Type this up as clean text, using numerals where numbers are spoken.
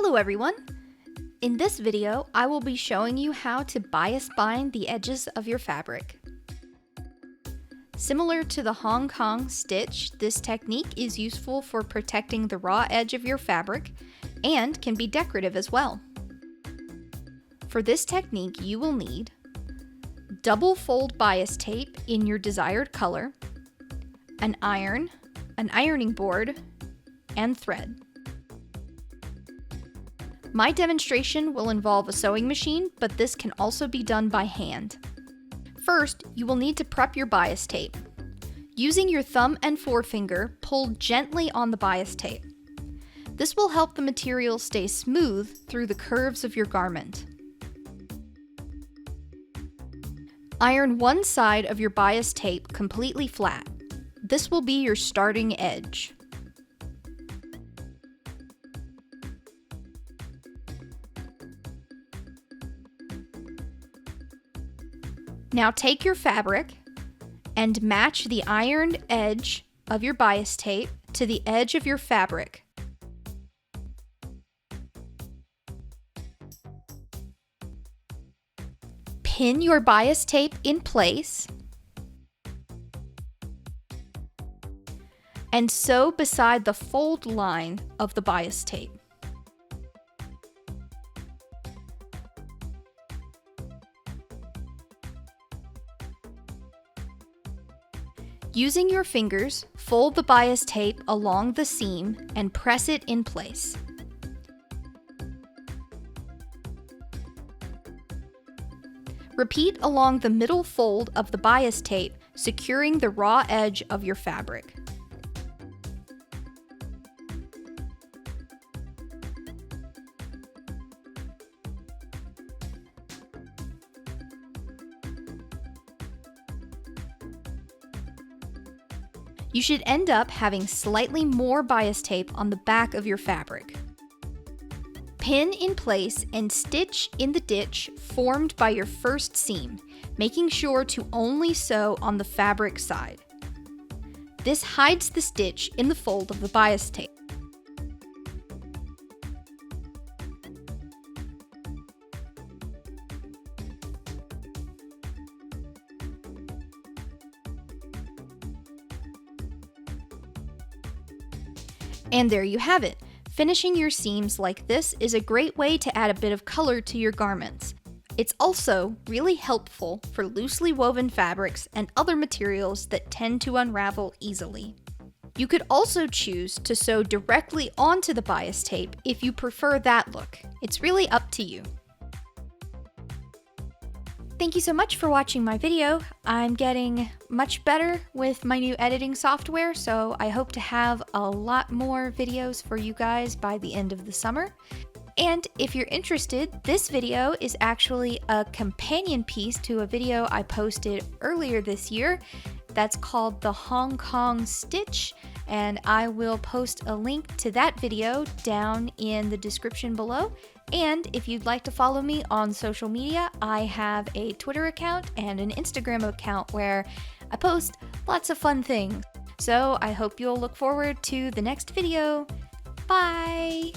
Hello everyone! In this video, I will be showing you how to bias bind the edges of your fabric. Similar to the Hong Kong stitch, this technique is useful for protecting the raw edge of your fabric and can be decorative as well. For this technique, you will need double fold bias tape in your desired color, an iron, an ironing board, and thread. My demonstration will involve a sewing machine, but this can also be done by hand. First, you will need to prep your bias tape. Using your thumb and forefinger, pull gently on the bias tape. This will help the material stay smooth through the curves of your garment. Iron one side of your bias tape completely flat. This will be your starting edge. Now take your fabric and match the ironed edge of your bias tape to the edge of your fabric. Pin your bias tape in place and sew beside the fold line of the bias tape. Using your fingers, fold the bias tape along the seam and press it in place. Repeat along the middle fold of the bias tape, securing the raw edge of your fabric. You should end up having slightly more bias tape on the back of your fabric. Pin in place and stitch in the ditch formed by your first seam, making sure to only sew on the fabric side. This hides the stitch in the fold of the bias tape. And there you have it. Finishing your seams like this is a great way to add a bit of color to your garments. It's also really helpful for loosely woven fabrics and other materials that tend to unravel easily. You could also choose to sew directly onto the bias tape if you prefer that look. It's really up to you. Thank you so much for watching my video. I'm getting much better with my new editing software, so I hope to have a lot more videos for you guys by the end of the summer. And if you're interested, this video is actually a companion piece to a video I posted earlier this year that's called the Hong Kong Stitch, and I will post a link to that video down in the description below. And if you'd like to follow me on social media, I have a Twitter account and an Instagram account where I post lots of fun things. So I hope you'll look forward to the next video. Bye!